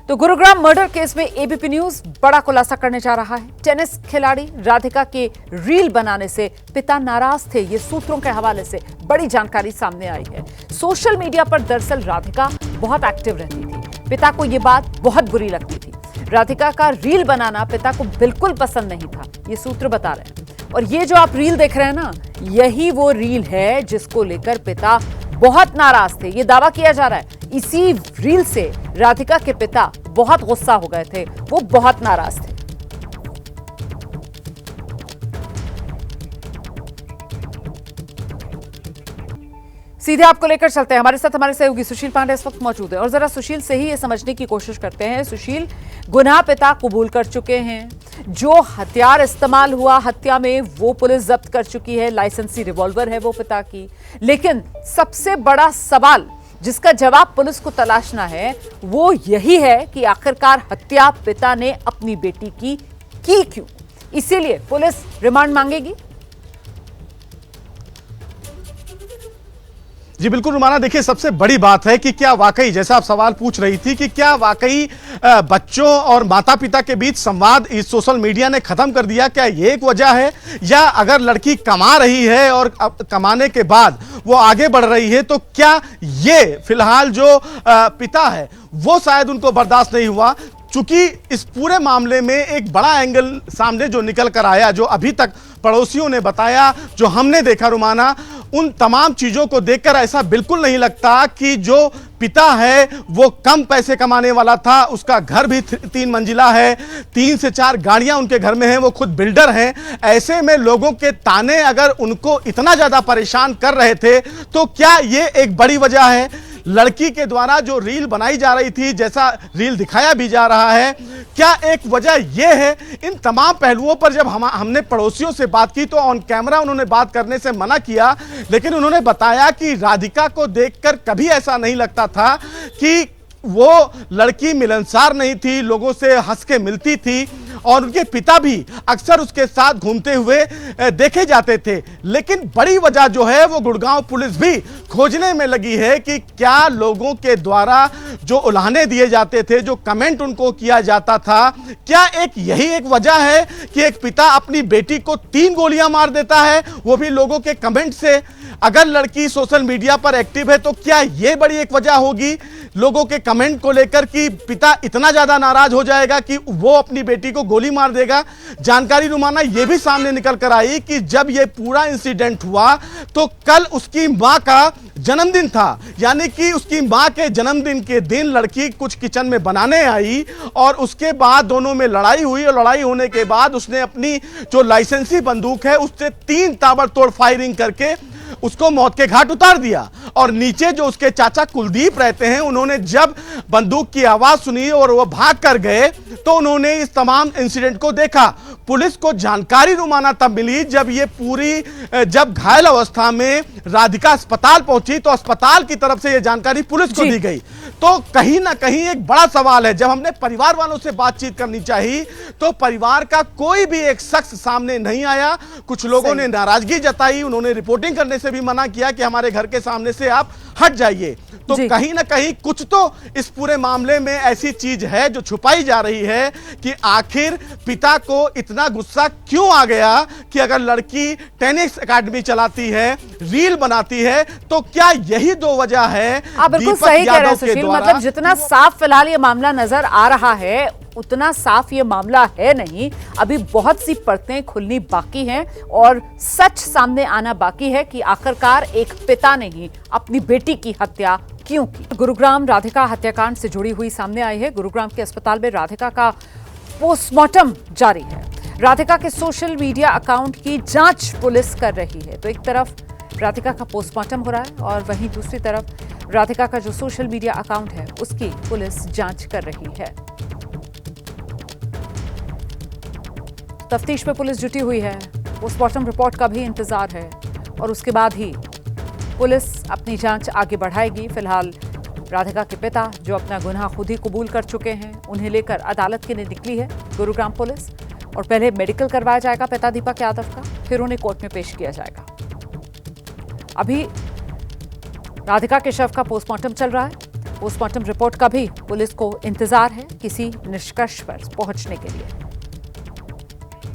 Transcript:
तो Gurugram murder case में ABP news बड़ा खुलासा करने जा रहा है। टेनिस खिलाड़ी राधिका के रील बनाने से पिता नाराज थे। ये सूत्रों के हवाले से बड़ी जानकारी सामने आई है। सोशल मीडिया पर दरअसल राधिका बहुत एक्टिव रहती थी। पिता को ये बात बहुत बुरी लगती थी। राधिका का रील बनाना पिता को बिल्कुल पसंद नहीं था, ये सूत्र बता रहे हैं। और ये जो आप रील देख रहे हैं ना, यही वो रील है जिसको लेकर पिता बहुत नाराज थे। ये दावा किया जा रहा है इसी रील से राधिका के पिता बहुत गुस्सा हो गए थे, वो बहुत नाराज थे। सीधे आपको लेकर चलते हैं। हमारे साथ हमारे सहयोगी सुशील पांडे इस वक्त मौजूद है और जरा सुशील से ही ये समझने की कोशिश करते हैं। सुशील, गुनाह पिता कबूल कर चुके हैं, जो हथियार इस्तेमाल हुआ हत्या में वो पुलिस जब्त कर चुकी है, लाइसेंसी रिवॉल्वर है वो पिता की। लेकिन सबसे बड़ा सवाल जिसका जवाब पुलिस को तलाशना है वो यही है कि आखिरकार हत्या पिता ने अपनी बेटी की क्यों? इसीलिए पुलिस रिमांड मांगेगी। जी बिल्कुल रुमाना, देखिए सबसे बड़ी बात है कि क्या वाकई, जैसा आप सवाल पूछ रही थी, कि क्या वाकई बच्चों और माता पिता के बीच संवाद इस सोशल मीडिया ने खत्म कर दिया? क्या ये एक वजह है? या अगर लड़की कमा रही है और कमाने के बाद वो आगे बढ़ रही है तो क्या ये फिलहाल जो पिता है वो शायद उनको बर्दाश्त नहीं हुआ? चूंकि इस पूरे मामले में एक बड़ा एंगल सामने जो निकल कर आया, जो अभी तक पड़ोसियों ने बताया, जो हमने देखा रुमाना, उन तमाम चीजों को देखकर ऐसा बिल्कुल नहीं लगता कि जो पिता है वो कम पैसे कमाने वाला था। उसका घर भी 3 मंजिला है, 3 से 4 गाड़ियां उनके घर में हैं, वो खुद बिल्डर हैं। ऐसे में लोगों के ताने अगर उनको इतना ज्यादा परेशान कर रहे थे तो क्या ये एक बड़ी वजह है? लड़की के द्वारा जो रील बनाई जा रही थी, जैसा रील दिखाया भी जा रहा है, क्या एक वजह यह है? इन तमाम पहलुओं पर जब हमने पड़ोसियों से बात की तो ऑन कैमरा उन्होंने बात करने से मना किया, लेकिन उन्होंने बताया कि राधिका को देखकर कभी ऐसा नहीं लगता था कि वो लड़की मिलनसार नहीं थी, लोगों से हंस के मिलती थी और उनके पिता भी अक्सर उसके साथ घूमते हुए देखे जाते थे। लेकिन बड़ी वजह जो है वो गुड़गांव पुलिस भी खोजने में लगी है कि क्या लोगों के द्वारा जो उल्हाने दिए जाते थे, जो कमेंट उनको किया जाता था, क्या यही एक वजह है कि एक पिता अपनी बेटी को 3 गोलियां मार देता है, वो भी लोगों के कमेंट से? अगर लड़की सोशल मीडिया पर एक्टिव है तो क्या यह बड़ी एक वजह होगी लोगों के कमेंट को लेकर कि पिता इतना ज्यादा नाराज हो जाएगा कि वो अपनी बेटी को गोली मार देगा? जानकारी रुमाना ये भी सामने निकल कर आई कि जब ये पूरा इंसिडेंट हुआ तो कल उसकी मां का जन्मदिन था, यानी कि उसकी मां के जन्मदिन के दिन लड़की कुछ किचन में बनाने आई और उसके बाद दोनों में लड़ाई हुई और लड़ाई होने के बाद उसने अपनी जो लाइसेंसी बंदूक है उससे 3 ताबड़तोड़ फायरिंग करके उसको मौत के घाट उतार दिया। और नीचे जो उसके चाचा कुलदीप रहते हैं, उन्होंने जब बंदूक की आवाज सुनी और वो भाग कर गए तो उन्होंने इस तमाम इंसिडेंट को देखा। पुलिस को जानकारी रुमाना तब मिली जब घायल अवस्था में राधिका अस्पताल पहुंची तो अस्पताल की तरफ से यह जानकारी पुलिस को दी गई। तो कहीं ना कहीं एक बड़ा सवाल है, जब हमने परिवार वालों से बातचीत करनी चाहिए तो परिवार का कोई भी एक शख्स सामने नहीं आया। कुछ लोगों ने नाराजगी जताई, उन्होंने रिपोर्टिंग करने से भी मना किया कि हमारे घर के सामने से आप हट जाइए। तो कहीं ना कहीं कुछ तो इस पूरे मामले में ऐसी चीज है जो छुपाई जा रही है कि आखिर पिता को इतना गुस्सा क्यों आ गया कि अगर लड़की टेनिस एकेडमी चलाती है, रील बनाती है, तो क्या यही 2 वजह है? आप बिल्कुल सही कह रहे हैं सुशील, मतलब जितना साफ फिलहाल ये मामला नजर आ रहा है उतना साफ ये मामला है नहीं। अभी बहुत सी परतें खुलनी बाकी हैं और सच सामने आना बाकी है कि आखिरकार एक पिता ने ही अपनी बेटी की हत्या क्यों की। गुरुग्राम राधिका हत्याकांड से जुड़ी हुई सामने आई है। गुरुग्राम के अस्पताल में राधिका का पोस्टमार्टम जारी है। राधिका के सोशल मीडिया अकाउंट की जांच पुलिस कर रही है। तो एक तरफ राधिका का पोस्टमार्टम हो रहा है और वहीं दूसरी तरफ राधिका का जो सोशल मीडिया अकाउंट है उसकी पुलिस जांच कर रही है। तफ्तीश में पुलिस जुटी हुई है। पोस्टमार्टम रिपोर्ट का भी इंतजार है और उसके बाद ही पुलिस अपनी जांच आगे बढ़ाएगी। फिलहाल राधिका के पिता जो अपना गुनाह खुद ही कबूल कर चुके हैं, उन्हें लेकर अदालत के लिए निकली है गुरुग्राम पुलिस और पहले मेडिकल करवाया जाएगा पिता दीपक यादव का, फिर उन्हें कोर्ट में पेश किया जाएगा। अभी राधिका के शव का पोस्टमार्टम चल रहा है। पोस्टमार्टम रिपोर्ट का भी पुलिस को इंतजार है किसी निष्कर्ष पर पहुंचने के लिए।